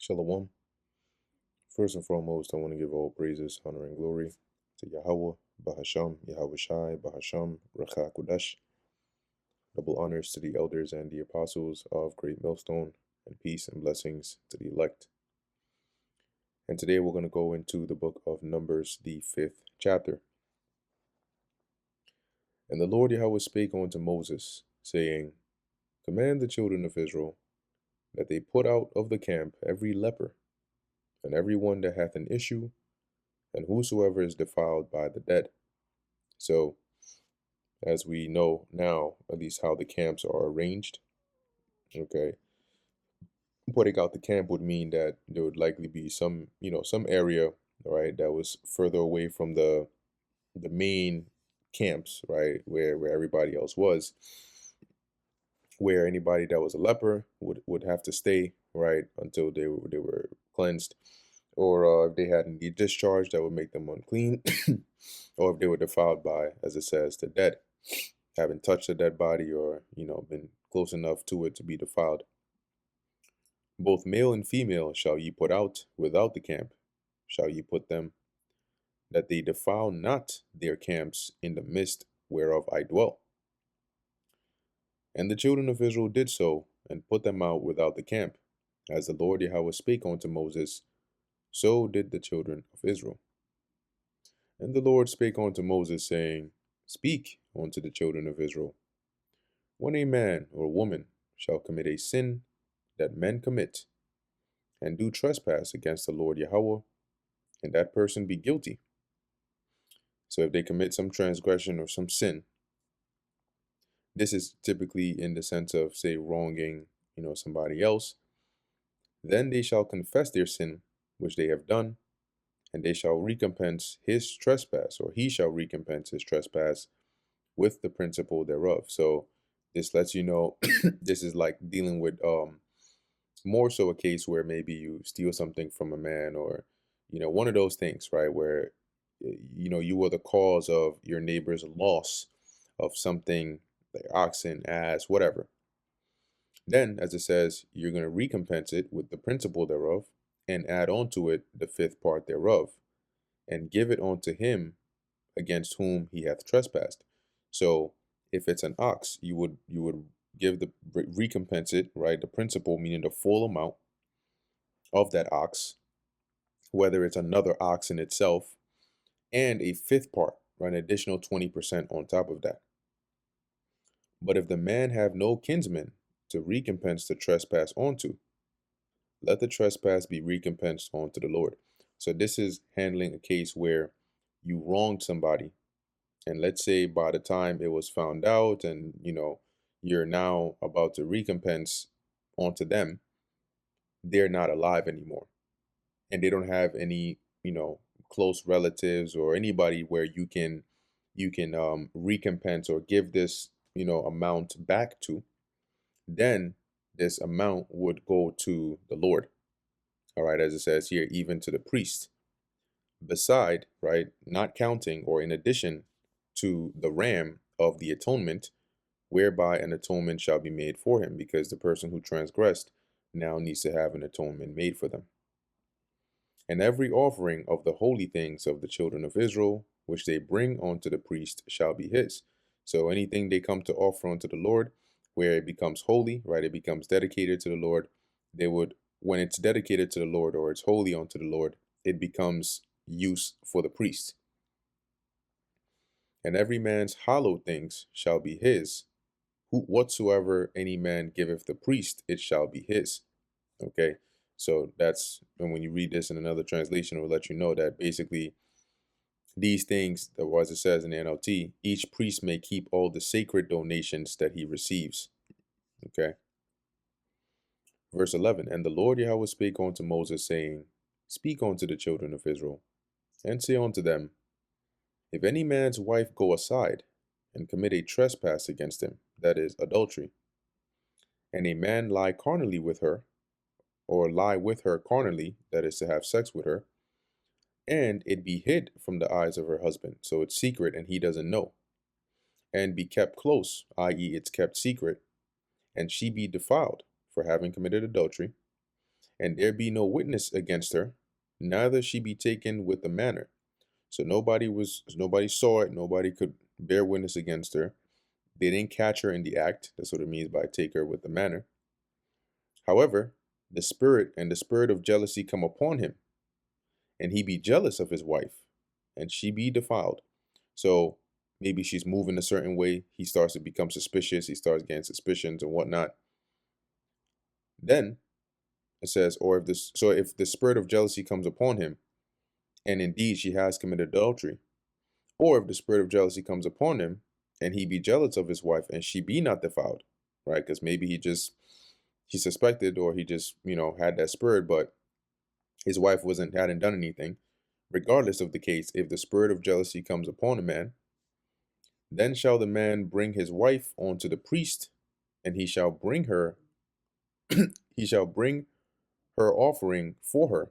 Shalom. First and foremost, I want to give all praises, honor, and glory to Yahweh, Bahasham, Yahweh Shai, Bahasham, Racha Kudash. Double honors to the elders and the apostles of Great Millstone, and peace and blessings to the elect. And today we're going to go into the book of Numbers, the 5th chapter. And the Lord Yahweh spake unto Moses, saying, Command the children of Israel that they put out of the camp every leper, and every one that hath an issue, and whosoever is defiled by the dead. So, as we know now, at least how the camps are arranged, okay, putting out the camp would mean that there would likely be some area, right, that was further away from the main camps, right, where everybody else was, where anybody that was a leper would have to stay, right, until they were cleansed, or if they had any discharge that would make them unclean, or if they were defiled by, as it says, the dead, having touched a dead body or been close enough to it to be defiled. Both male and female shall ye put out without the camp, shall ye put them, that they defile not their camps in the midst whereof I dwell. And the children of Israel did so, and put them out without the camp, as the Lord Yahweh spake unto Moses, so did the children of Israel. And the Lord spake unto Moses, saying, Speak unto the children of Israel, when a man or woman shall commit a sin that men commit, and do trespass against the Lord Yahweh, and that person be guilty. So if they commit some transgression or some sin, this is typically in the sense of, say, wronging, somebody else, then they shall confess their sin which they have done, and they shall recompense his trespass, or he shall recompense his trespass with the principal thereof. So this lets you know this is like dealing with more so a case where maybe you steal something from a man, or one of those things, right, where you were the cause of your neighbor's loss of something, like oxen, ass, whatever. Then, as it says, you're going to recompense it with the principal thereof, and add onto it the fifth part thereof, and give it unto him against whom he hath trespassed. So if it's an ox, you would give the recompense it, right, the principal, meaning the full amount of that ox, whether it's another ox in itself, and a fifth part, right, an additional 20% on top of that. But if the man have no kinsman to recompense the trespass onto, let the trespass be recompensed unto the Lord. So this is handling a case where you wronged somebody, and let's say by the time it was found out, and you're now about to recompense onto them, they're not alive anymore, and they don't have any close relatives or anybody where you can recompense or give this amount back to. Then this amount would go to the Lord, all right, as it says here, even to the priest, beside, right, not counting or in addition to the ram of the atonement, whereby an atonement shall be made for him, because the person who transgressed now needs to have an atonement made for them. And every offering of the holy things of the children of Israel, which they bring unto the priest, shall be his. So anything they come to offer unto the Lord, where it becomes holy, right, it becomes dedicated to the Lord, they would, when it's dedicated to the Lord or it's holy unto the Lord, it becomes use for the priest. And every man's hallowed things shall be his. Whatsoever any man giveth the priest, it shall be his. Okay, so that's, and when you read this in another translation, it will let you know that basically these things, that as it says in the NLT, each priest may keep all the sacred donations that he receives. Okay, verse 11, and the Lord Yahweh spake unto Moses, saying, Speak unto the children of Israel, and say unto them, If any man's wife go aside and commit a trespass against him, that is, adultery, and a man lie carnally with her, or lie with her carnally, that is, to have sex with her, and it be hid from the eyes of her husband, so it's secret and he doesn't know, and be kept close, i.e., it's kept secret, and she be defiled for having committed adultery, and there be no witness against her, neither she be taken with the manner. So nobody saw it, nobody could bear witness against her. They didn't catch her in the act. That's what it means by take her with the manner. However, the spirit of jealousy come upon him, and he be jealous of his wife, and she be defiled. So maybe she's moving a certain way. He starts to become suspicious. He starts getting suspicions and whatnot. Then it says, or if the spirit of jealousy comes upon him, and indeed she has committed adultery, or if the spirit of jealousy comes upon him, and he be jealous of his wife, and she be not defiled, right? Because maybe he suspected, or he just had that spirit, but his wife hadn't done anything. Regardless of the case, if the spirit of jealousy comes upon a man, then shall the man bring his wife unto the priest, and he shall bring her offering for her,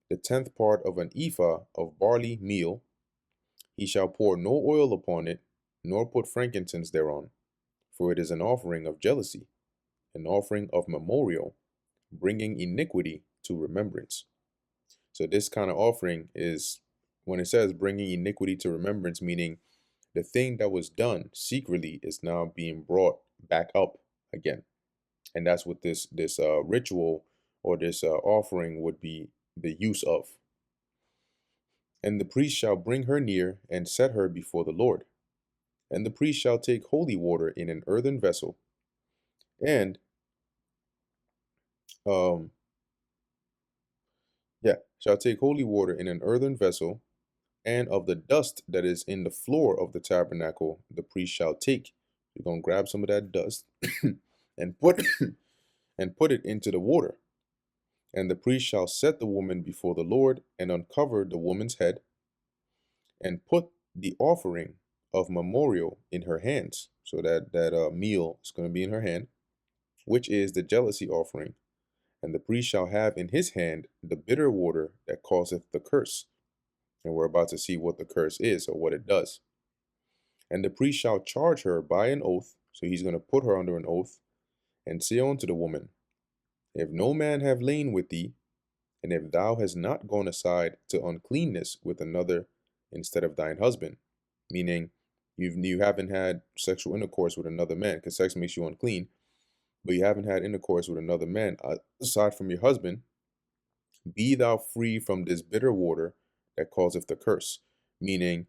the 10th part of an ephah of barley meal. He shall pour no oil upon it, nor put frankincense thereon, for it is an offering of jealousy, an offering of memorial, bringing iniquity to remembrance. So this kind of offering is, when it says bringing iniquity to remembrance, meaning the thing that was done secretly is now being brought back up again. And that's what this ritual, or this offering, would be the use of. And the priest shall bring her near and set her before the Lord. And the priest shall take holy water in an earthen vessel, and um shall take holy water in an earthen vessel, and of the dust that is in the floor of the tabernacle the priest shall take. You're gonna grab some of that dust and put and put it into the water. And the priest shall set the woman before the Lord, and uncover the woman's head, and put the offering of memorial in her hands. So that meal is going to be in her hand, which is the jealousy offering. And the priest shall have in his hand the bitter water that causeth the curse. And we're about to see what the curse is, or what it does. And the priest shall charge her by an oath. So he's going to put her under an oath, and say unto the woman, if no man have lain with thee, and if thou hast not gone aside to uncleanness with another instead of thine husband, meaning you haven't had sexual intercourse with another man, because sex makes you unclean, but you haven't had intercourse with another man aside from your husband, be thou free from this bitter water that causeth the curse, meaning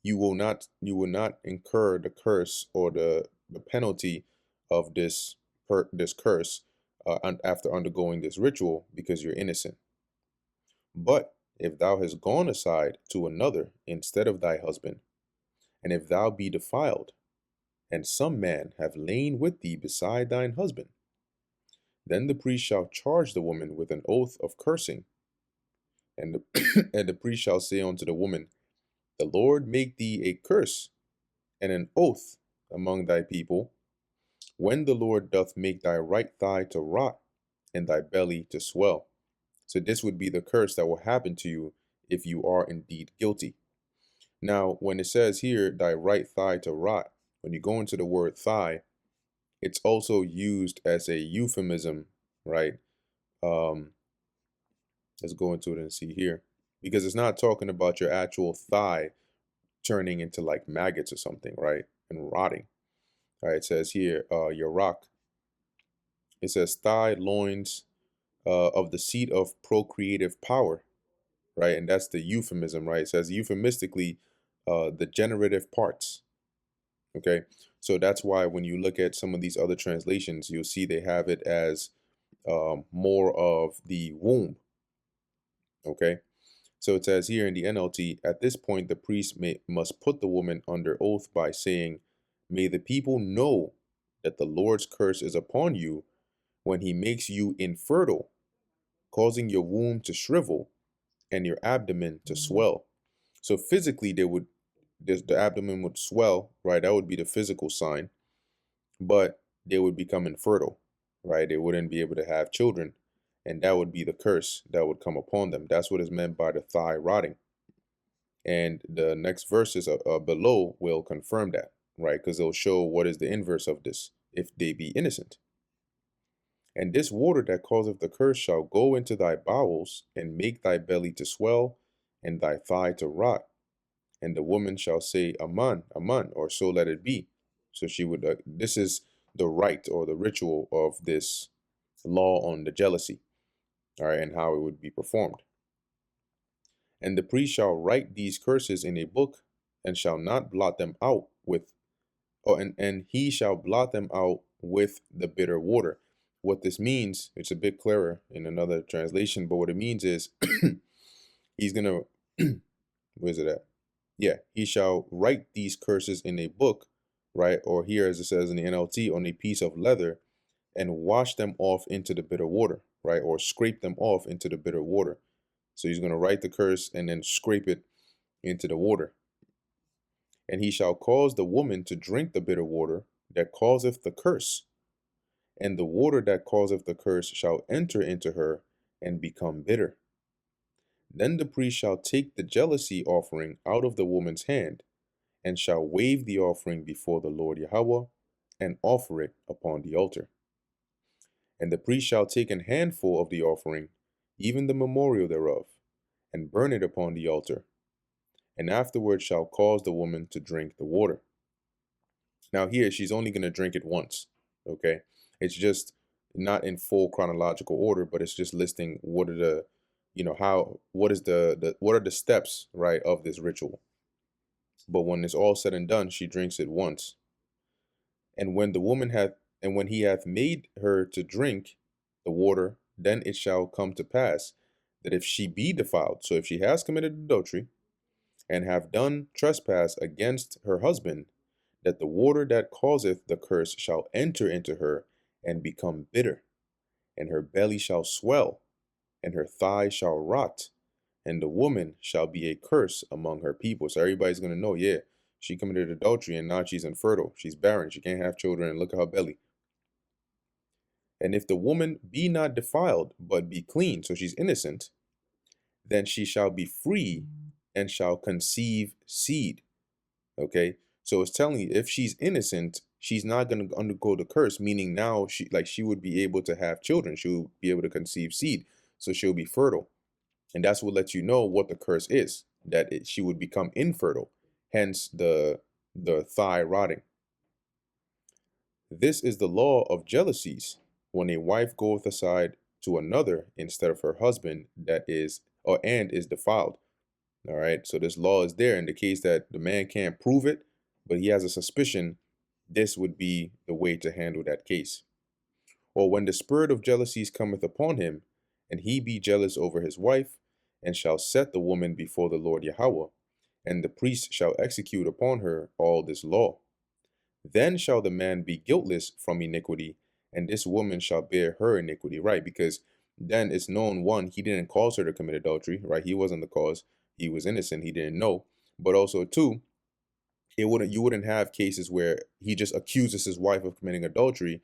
you will not incur the curse, or the penalty of this curse after undergoing this ritual, because you're innocent. But if thou hast gone aside to another instead of thy husband, and if thou be defiled, and some man have lain with thee beside thine husband, then the priest shall charge the woman with an oath of cursing, and and the priest shall say unto the woman, the Lord make thee a curse and an oath among thy people, when the Lord doth make thy right thigh to rot, and thy belly to swell. So this would be the curse that will happen to you if you are indeed guilty. Now, when it says here, thy right thigh to rot, when you go into the word thigh, it's also used as a euphemism, right? Um, let's go into it and see here, because it's not talking about your actual thigh turning into like maggots or something, right? And rotting. All right, it says here, your rock. It says thigh, loins, of the seat of procreative power, right? And that's the euphemism, right? It says euphemistically, the generative parts. Okay, so that's why when you look at some of these other translations, you'll see they have it as more of the womb. Okay, so it says here in the NLT, at this point, the priest must put the woman under oath by saying, may the people know that the Lord's curse is upon you when he makes you infertile, causing your womb to shrivel and your abdomen to swell. So physically, the abdomen would swell, right? That would be the physical sign, but they would become infertile, right? They wouldn't be able to have children, and that would be the curse that would come upon them. That's what is meant by the thigh rotting. And the next verses below will confirm that, right? Because they'll show what is the inverse of this if they be innocent. And this water that causeth the curse shall go into thy bowels, and make thy belly to swell, and thy thigh to rot. And the woman shall say, Aman, Aman, or so let it be. So she would, this is the rite or the ritual of this law on the jealousy, all right, and how it would be performed. And the priest shall write these curses in a book, and shall not blot them out with, and he shall blot them out with the bitter water. What this means, it's a bit clearer in another translation, but what it means is he's gonna, where's it at? Yeah, he shall write these curses in a book, right? Or here, as it says in the NLT, on a piece of leather, and wash them off into the bitter water, right? Or scrape them off into the bitter water. So he's going to write the curse and then scrape it into the water. And he shall cause the woman to drink the bitter water that causeth the curse, and the water that causeth the curse shall enter into her and become bitter. Then the priest shall take the jealousy offering out of the woman's hand, and shall wave the offering before the Lord Yahweh, and offer it upon the altar. And the priest shall take an handful of the offering, even the memorial thereof, and burn it upon the altar, and afterward shall cause the woman to drink the water. Now here, she's only going to drink it once, okay? It's just not in full chronological order, but it's just listing what are the, what is what are the steps, right, of this ritual. But when it's all said and done, she drinks it once. And when he hath made her to drink the water, then it shall come to pass that if she be defiled, so if she has committed adultery, and have done trespass against her husband, that the water that causeth the curse shall enter into her and become bitter, and her belly shall swell, and her thigh shall rot, and the woman shall be a curse among her people. So everybody's going to know, yeah, she committed adultery and now she's infertile. She's barren. She can't have children, and look at her belly. And if the woman be not defiled, but be clean, so she's innocent, then she shall be free and shall conceive seed. Okay. So it's telling you, if she's innocent, she's not going to undergo the curse, meaning now she would be able to have children. She will be able to conceive seed. So she'll be fertile. And that's what lets you know what the curse is, that she would become infertile. Hence the thigh rotting. This is the law of jealousies, when a wife goeth aside to another instead of her husband that is, or and is defiled. All right. So this law is there in the case that the man can't prove it, but he has a suspicion. This would be the way to handle that case. Or when the spirit of jealousies cometh upon him, and he be jealous over his wife, and shall set the woman before the Lord Yahweh, and the priest shall execute upon her all this law. Then shall the man be guiltless from iniquity, and this woman shall bear her iniquity, right? Because then it's known, one, he didn't cause her to commit adultery, right? He wasn't the cause. He was innocent. He didn't know. But also, two, you wouldn't have cases where he just accuses his wife of committing adultery.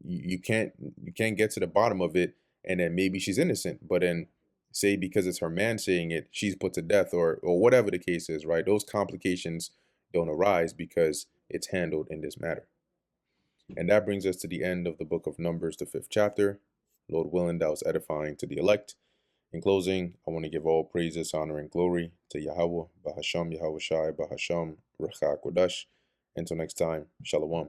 You can't get to the bottom of it, and then maybe she's innocent, but then say because it's her man saying it, she's put to death, or whatever the case is, right? Those complications don't arise because it's handled in this matter. And that brings us to the end of the book of Numbers, the 5th chapter. Lord willing, that was edifying to the elect. In closing, I want to give all praises, honor, and glory to Yahweh, Bahasham, Yahweh Shai, Bahasham, Rechak Kodash. Until next time, Shalom.